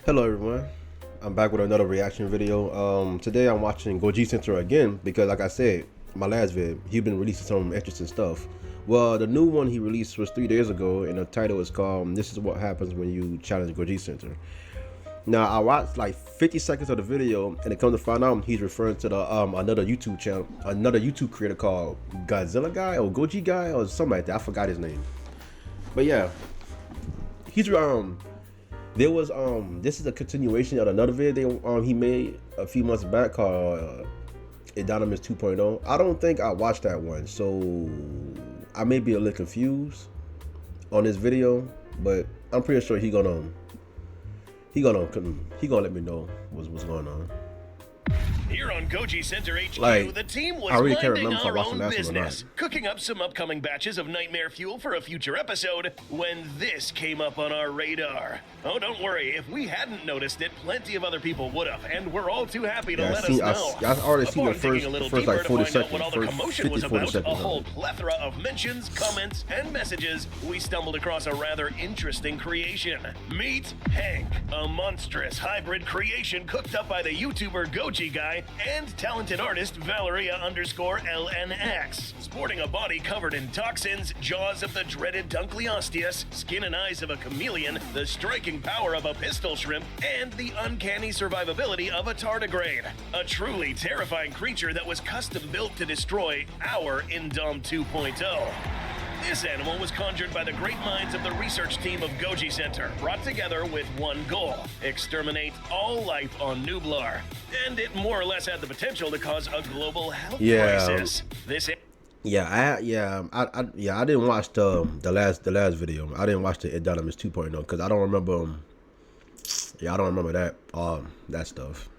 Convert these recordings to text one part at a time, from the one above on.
Hello everyone, I'm back with another reaction video. Today I'm watching GojiCenter again because like I said, my last vid, he's been releasing some interesting stuff. Well, the new one he released was 3 days ago and the title is called This Is What Happens When You Challenge GojiCenter. Now I watched like 50 seconds of the video and it comes to find out he's referring to the another YouTube channel, another YouTube creator called Godzilla Guy or Goji Guy or something like that. I forgot his name. But yeah, he's there was this is a continuation of another video he made a few months back called Indominus 2.0. I don't think I watched that one, so I may be a little confused on this video, but I'm pretty sure he gonna let me know what's going on. Here on GojiCenter HQ, Like, the team was I really can't minding remember if I our watched own the last one or business, not. cooking up some upcoming batches of nightmare fuel for a future episode, when this came up on our radar. Oh, don't worry, if we hadn't noticed it, plenty of other people would have, and we're all too happy to let us know. I already seen the Upon digging a little first like deeper 40 to find out what all the seconds, commotion was 40 about, a seconds. whole plethora of mentions, comments, and messages, we stumbled across a rather interesting creation. Meet Hank, a monstrous hybrid creation cooked up by the YouTuber Goji Guy and talented artist Valeria_LNX. Sporting a body covered in toxins, jaws of the dreaded Dunkleosteus, skin and eyes of a chameleon, the striking power of a pistol shrimp, and the uncanny survivability of a tardigrade. A truly terrifying creature that was custom built to destroy our Indom 2.0. This animal was conjured by the great minds of the research team of GojiCenter, brought together with one goal: exterminate all life on Nublar. And it more or less had the potential to cause a global health crisis. I didn't watch the last video. I didn't watch the Indominus 2.0 because I don't remember I don't remember that stuff.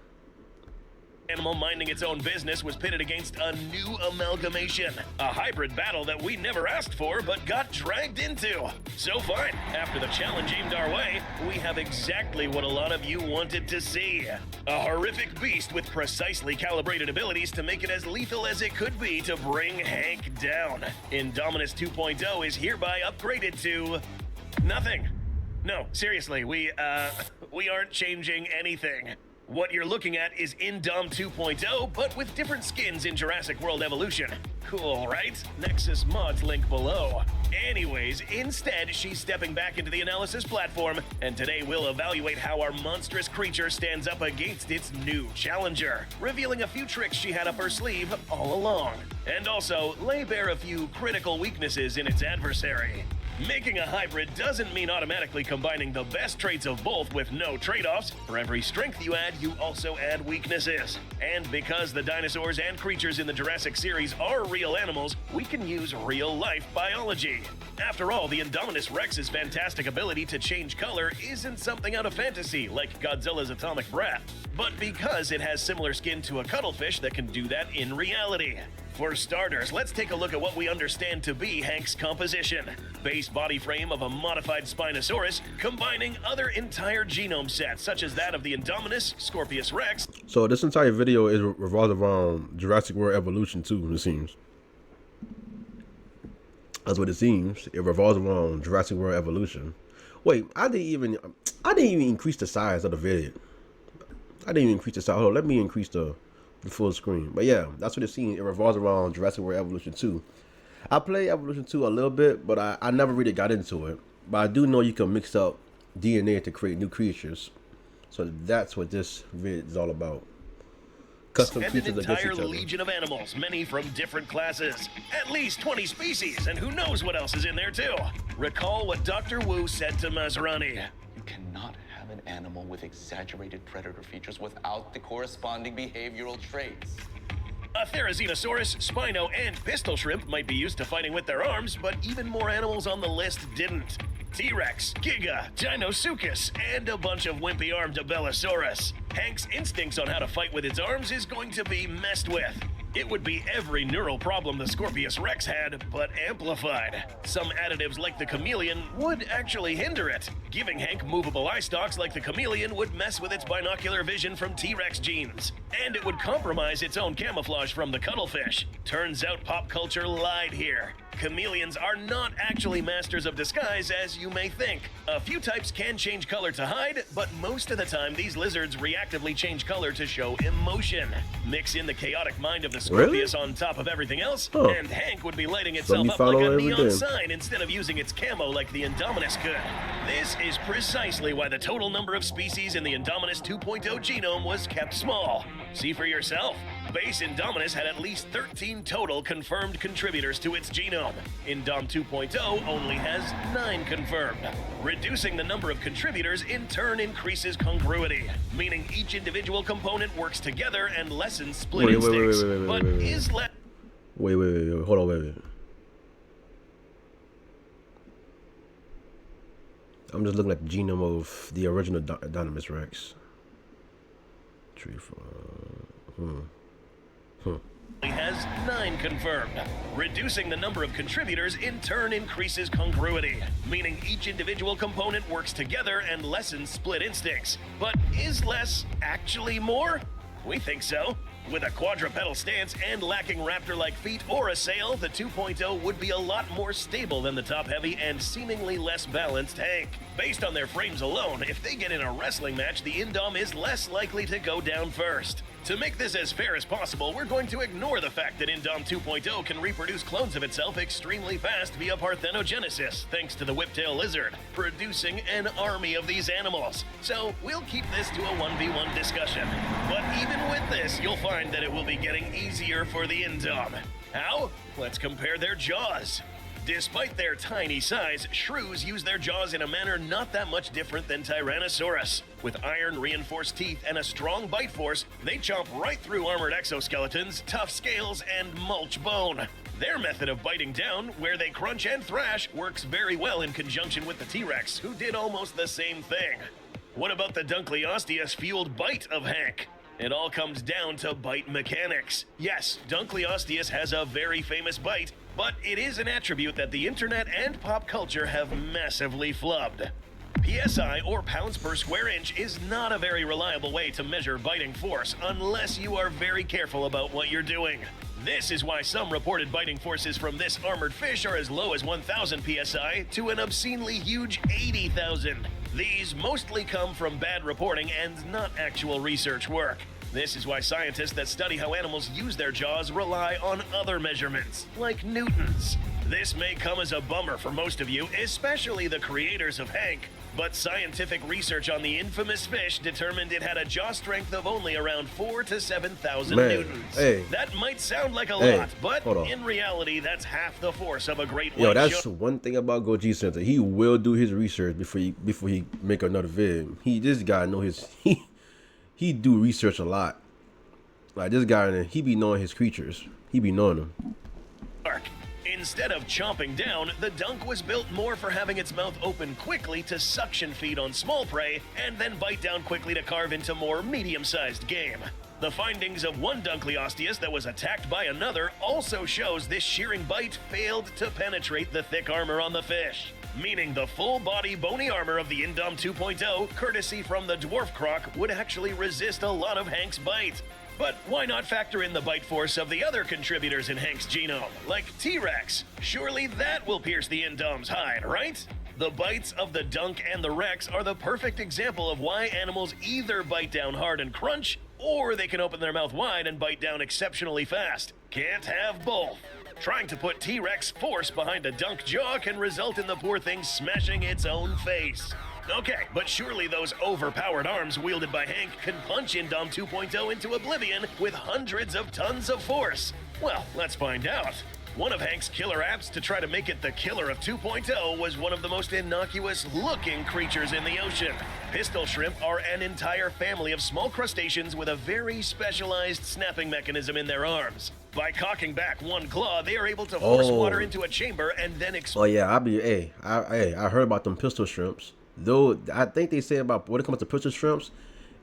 Animal minding its own business was pitted against a new amalgamation, a hybrid battle that we never asked for but got dragged into. So fine, after the challenge aimed our way, we have exactly what a lot of you wanted to see. A horrific beast with precisely calibrated abilities to make it as lethal as it could be to bring Hank down. Indominus 2.0 is hereby upgraded to nothing. No, seriously, we aren't changing anything. What you're looking at is Indom 2.0, but with different skins in Jurassic World Evolution. Cool, right? Nexus mods link below. Anyways, instead, she's stepping back into the analysis platform, and today we'll evaluate how our monstrous creature stands up against its new challenger, revealing a few tricks she had up her sleeve all along, and also lay bare a few critical weaknesses in its adversary. Making a hybrid doesn't mean automatically combining the best traits of both with no trade-offs. For every strength you add, you also add weaknesses. And because the dinosaurs and creatures in the Jurassic series are real animals, we can use real-life biology. After all, the Indominus Rex's fantastic ability to change color isn't something out of fantasy, like Godzilla's atomic breath, but because it has similar skin to a cuttlefish that can do that in reality. For starters, let's take a look at what we understand to be Hank's composition. Base body frame of a modified Spinosaurus, combining other entire genome sets, such as that of the Indominus, Scorpius Rex. So this entire video is revolves around Jurassic World Evolution 2, it seems. That's what it seems. It revolves around Jurassic World Evolution. Wait, I didn't even increase the size of the video. I didn't even increase the size. Hold on, let me increase the full screen. But yeah, that's what it seems. It revolves around Jurassic World Evolution 2. I played Evolution 2 a little bit, but I never really got into it. But I do know you can mix up DNA to create new creatures. So that's what this vid is all about. Custom and creatures an against entire each other. legion of animals, many from different classes. At least 20 species, and who knows what else is in there too. Recall what Dr. Wu said to Masrani. You cannot have an animal with exaggerated predator features without the corresponding behavioral traits. A Therizinosaurus, Spino, and Pistol Shrimp might be used to fighting with their arms, but even more animals on the list didn't. T-Rex, Giga, Dinosuchus, and a bunch of wimpy-armed Abelisaurus. Hank's instincts on how to fight with its arms is going to be messed with. It would be every neural problem the Scorpius Rex had, but amplified. Some additives like the chameleon would actually hinder it. Giving Hank movable eye stalks like the chameleon would mess with its binocular vision from T-Rex genes. And it would compromise its own camouflage from the cuttlefish. Turns out pop culture lied here. chameleons are not actually masters of disguise as you may think. A few types can change color to hide, but most of the time these lizards reactively change color to show emotion. Mix in the chaotic mind of the Scorpius on top of everything else, and Hank would be lighting itself up like a neon sign instead of using its camo like the Indominus could. This is precisely why the total number of species in the Indominus 2.0 genome was kept small. See for yourself. Base Indominus had at least 13 total confirmed contributors to its genome. Indom 2.0 only has 9 confirmed. Reducing the number of contributors in turn increases congruity, meaning each individual component works together and lessens split instincts. But is less... Wait, hold on, wait. I'm just looking at the genome of the original Indominus Rex. 3, 4... has 9 confirmed. Reducing the number of contributors in turn increases congruity, meaning each individual component works together and lessens split instincts. But is less actually more? We think so. With a quadrupedal stance and lacking raptor-like feet or a sail, the 2.0 would be a lot more stable than the top-heavy and seemingly less balanced Hank. Based on their frames alone, if they get in a wrestling match, the Indom is less likely to go down first. To make this as fair as possible, we're going to ignore the fact that Indom 2.0 can reproduce clones of itself extremely fast via parthenogenesis, thanks to the whiptail lizard, producing an army of these animals. So we'll keep this to a 1v1 discussion. But even with this, you'll find that it will be getting easier for the Indom. How? Let's compare their jaws. Despite their tiny size, shrews use their jaws in a manner not that much different than Tyrannosaurus. With iron-reinforced teeth and a strong bite force, they chomp right through armored exoskeletons, tough scales, and mulch bone. Their method of biting down, where they crunch and thrash, works very well in conjunction with the T-Rex, who did almost the same thing. What about the Dunkleosteus-fueled bite of Hank? It all comes down to bite mechanics. Yes, Dunkleosteus has a very famous bite, but it is an attribute that the internet and pop culture have massively flubbed. PSI, or pounds per square inch, is not a very reliable way to measure biting force unless you are very careful about what you're doing. This is why some reported biting forces from this armored fish are as low as 1,000 PSI to an obscenely huge 80,000. These mostly come from bad reporting and not actual research work. This is why scientists that study how animals use their jaws rely on other measurements, like newtons. This may come as a bummer for most of you, especially the creators of Hank, but scientific research on the infamous fish determined it had a jaw strength of only around 4,000 to 7,000 newtons. Hey. That might sound like a lot, but in reality, that's half the force of a great white shark. That's one thing about GojiCenter. He will do his research before he make another vid. This guy know his he do research a lot. Like this guy, he be knowing his creatures. He be knowing them. Instead of chomping down, the dunk was built more for having its mouth open quickly to suction feed on small prey and then bite down quickly to carve into more medium-sized game. The findings of one Dunkleosteus that was attacked by another also shows this shearing bite failed to penetrate the thick armor on the fish, meaning the full-body bony armor of the Indom 2.0, courtesy from the dwarf croc, would actually resist a lot of Hank's bite. But why not factor in the bite force of the other contributors in Hank's genome, like T-Rex? Surely that will pierce the Indom's hide, right? The bites of the Dunk and the Rex are the perfect example of why animals either bite down hard and crunch, or they can open their mouth wide and bite down exceptionally fast. Can't have both. Trying to put T-Rex force behind a Dunk jaw can result in the poor thing smashing its own face. Okay, but surely those overpowered arms wielded by Hank can punch Indom 2.0 into oblivion with hundreds of tons of force. Well, let's find out. One of Hank's killer apps to try to make it the killer of 2.0 was one of the most innocuous-looking creatures in the ocean. Pistol shrimp are an entire family of small crustaceans with a very specialized snapping mechanism in their arms. By cocking back one claw, they are able to force water into a chamber and then explode. I heard about them pistol shrimps. Though I think they say about when it comes to pistol shrimps,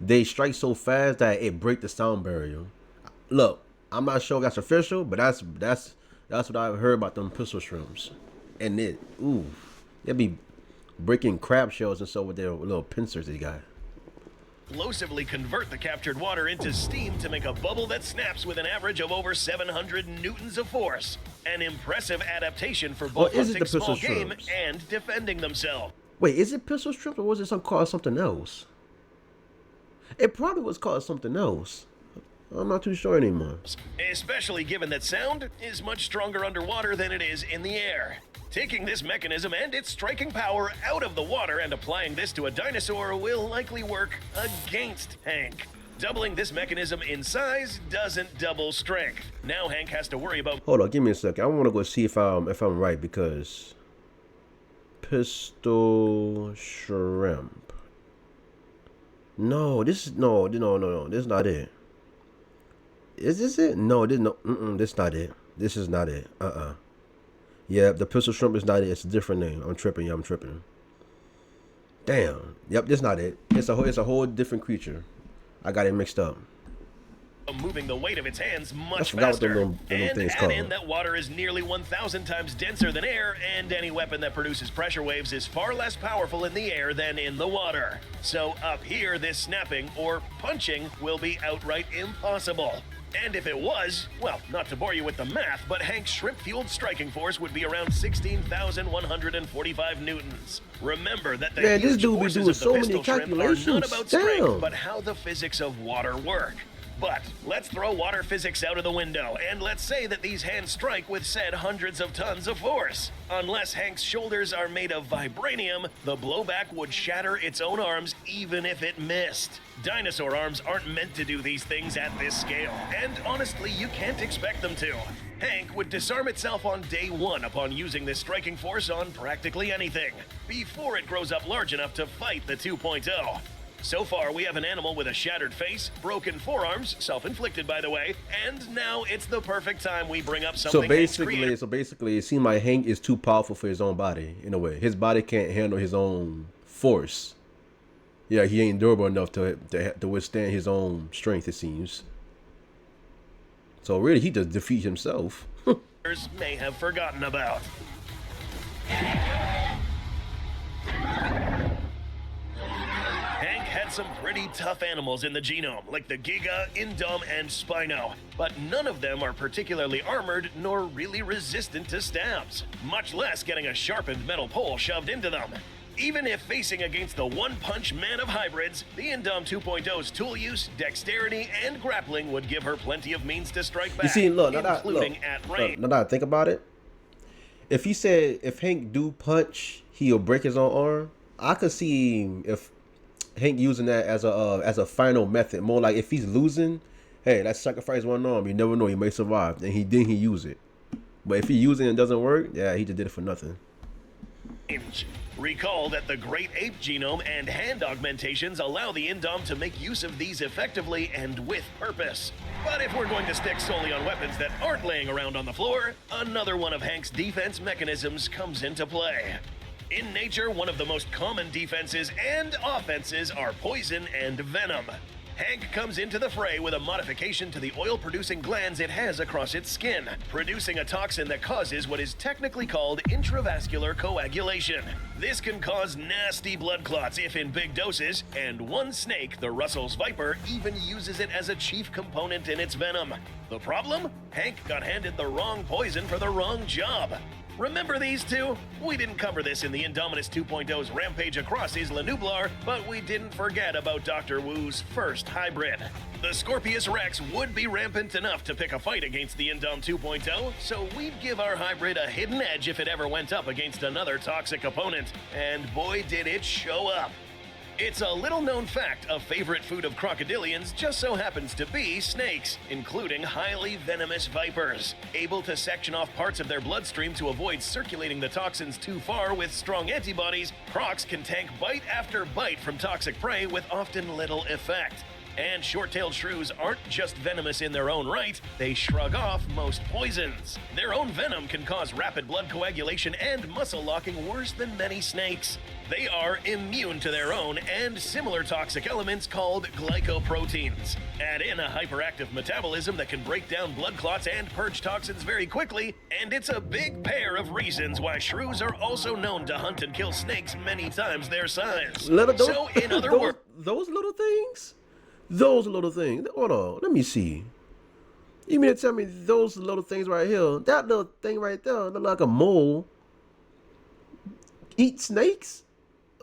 they strike so fast that it break the sound barrier. Look, I'm not sure if that's official, but that's what I've heard about them pistol shrimps. And they be breaking crab shells and stuff with their little pincers they got. explosively convert the captured water into steam to make a bubble that snaps with an average of over 700 newtons of force. An impressive adaptation for both hunting small game and defending themselves. Wait, is it pistol shrimp or was it called something else? It probably was called something else. I'm not too sure anymore. Especially given that sound is much stronger underwater than it is in the air. Taking this mechanism and its striking power out of the water and applying this to a dinosaur will likely work against Hank. Doubling this mechanism in size doesn't double strength. Now Hank has to worry about... Hold on, give me a second. I want to go see if I'm right, because pistol shrimp. No, this is no. This is not it. Is this it? No, this this not it. This is not it. Yeah, the pistol shrimp is not it. It's a different name. I'm tripping. Yeah, I'm tripping. Damn. Yep, this not it. It's a whole different creature. I got it mixed up. Moving the weight of its hands much faster, and add in that water is nearly 1,000 times denser than air, and any weapon that produces pressure waves is far less powerful in the air than in the water. So up here, this snapping or punching will be outright impossible. And if it was, well, not to bore you with the math, but Hank's shrimp-fueled striking force would be around 16,145 newtons. Remember that the huge forces of the pistol shrimp are not about strength, but how the physics of water work. But let's throw water physics out of the window, and let's say that these hands strike with said hundreds of tons of force. Unless Hank's shoulders are made of vibranium, the blowback would shatter its own arms even if it missed. Dinosaur arms aren't meant to do these things at this scale, and honestly, you can't expect them to. Hank would disarm itself on day one upon using this striking force on practically anything, before it grows up large enough to fight the 2.0. So far, we have an animal with a shattered face, broken forearms, self-inflicted by the way, and now it's the perfect time we bring up something. So basically, it seems like Hank is too powerful for his own body, in a way. His body can't handle his own force. Yeah, he ain't durable enough to withstand his own strength, it seems. So really, he just defeats himself. May have forgotten about. Some pretty tough animals in the genome, like the Giga, Indom, and Spino, but none of them are particularly armored nor really resistant to stabs, much less getting a sharpened metal pole shoved into them. Even if facing against the one-punch man of hybrids, the Indom 2.0's tool use, dexterity, and grappling would give her plenty of means to strike back, you see, look, including at range. Now that I think about it, if he said if Hank do punch, he'll break his own arm, I could see if Hank using that as a final method, more like if he's losing, hey, let's sacrifice one arm. You never know, he may survive, and he use it. But if he uses it and it doesn't work, yeah, he just did it for nothing. Recall that the great ape genome and hand augmentations allow the Indom to make use of these effectively and with purpose. But if we're going to stick solely on weapons that aren't laying around on the floor, another one of Hank's defense mechanisms comes into play. In nature, one of the most common defenses and offenses are poison and venom. Hank comes into the fray with a modification to the oil-producing glands it has across its skin, producing a toxin that causes what is technically called intravascular coagulation. This can cause nasty blood clots if in big doses, and one snake, the Russell's viper, even uses it as a chief component in its venom. The problem? Hank got handed the wrong poison for the wrong job. Remember these two? We didn't cover this in the Indominus 2.0's rampage across Isla Nublar, but we didn't forget about Dr. Wu's first hybrid. The Scorpius Rex would be rampant enough to pick a fight against the Indom 2.0, so we'd give our hybrid a hidden edge if it ever went up against another toxic opponent. And boy, did it show up. It's a little-known fact, a favorite food of crocodilians just so happens to be snakes, including highly venomous vipers. Able to section off parts of their bloodstream to avoid circulating the toxins too far with strong antibodies, crocs can tank bite after bite from toxic prey with often little effect. And short-tailed shrews aren't just venomous in their own right, they shrug off most poisons. Their own venom can cause rapid blood coagulation and muscle locking worse than many snakes. They are immune to their own and similar toxic elements called glycoproteins. Add in a hyperactive metabolism that can break down blood clots and purge toxins very quickly, and it's a big pair of reasons why shrews are also known to hunt and kill snakes many times their size. So, in other words, those little things? Those little things. Hold on, let me see. You mean to tell me those little things right here, that little thing right there, look like a mole, eat snakes?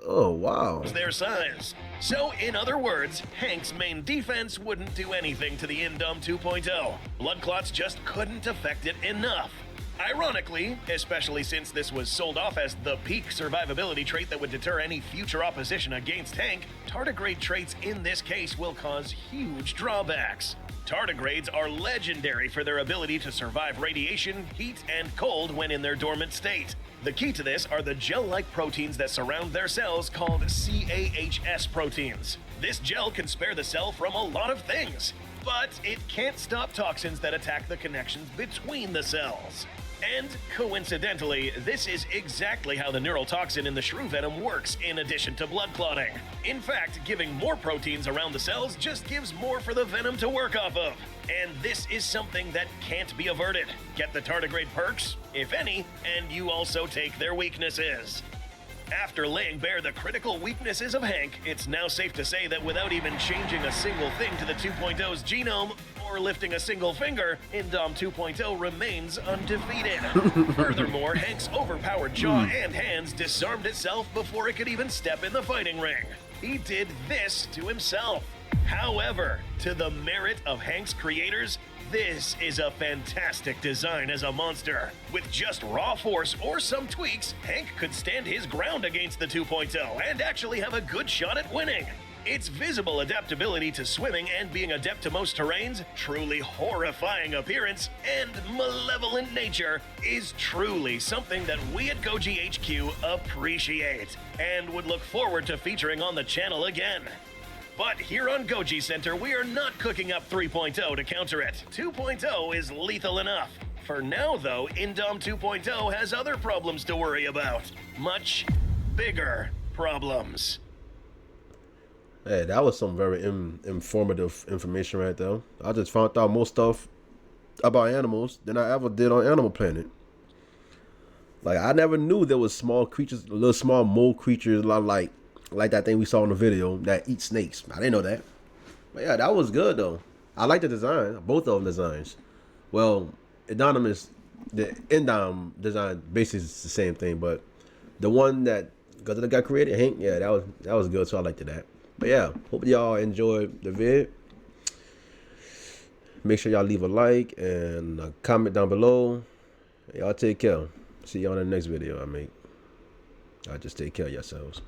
Oh, wow. Their size. So, in other words, Hank's main defense wouldn't do anything to the Indom 2.0. Blood clots just couldn't affect it enough. Ironically, especially since this was sold off as the peak survivability trait that would deter any future opposition against Hank, tardigrade traits in this case will cause huge drawbacks. Tardigrades are legendary for their ability to survive radiation, heat, and cold when in their dormant state. The key to this are the gel-like proteins that surround their cells called CAHS proteins. This gel can spare the cell from a lot of things, but it can't stop toxins that attack the connections between the cells. And coincidentally, this is exactly how the neural toxin in the shrew venom works in addition to blood clotting. In fact, giving more proteins around the cells just gives more for the venom to work off of. And this is something that can't be averted. Get the tardigrade perks, if any, and you also take their weaknesses. After laying bare the critical weaknesses of Hank, it's now safe to say that without even changing a single thing to the 2.0's genome, or lifting a single finger, Indom 2.0 remains undefeated. Furthermore, Hank's overpowered jaw and hands disarmed itself before it could even step in the fighting ring. He did this to himself. However, to the merit of Hank's creators, this is a fantastic design as a monster. With just raw force or some tweaks, Hank could stand his ground against the 2.0 and actually have a good shot at winning. Its visible adaptability to swimming and being adept to most terrains, truly horrifying appearance, and malevolent nature is truly something that we at Goji HQ appreciate and would look forward to featuring on the channel again. But here on GojiCenter, we are not cooking up 3.0 to counter it. 2.0 is lethal enough. For now, though, Indom 2.0 has other problems to worry about. Much bigger problems. Hey, that was some very informative information right there. I just found out more stuff about animals than I ever did on Animal Planet. Like, I never knew there was small creatures, little small mole creatures like that thing we saw in the video that eat snakes. I didn't know that. But yeah, that was good though. I like the design, both of them designs. Well, the Indom design basically is the same thing, but the one that got created, Hank, yeah, that was good, so I liked that. But yeah, hope y'all enjoyed the vid. Make sure y'all leave a like and a comment down below. Y'all take care. See y'all in the next video I make. Y'all just take care of yourselves.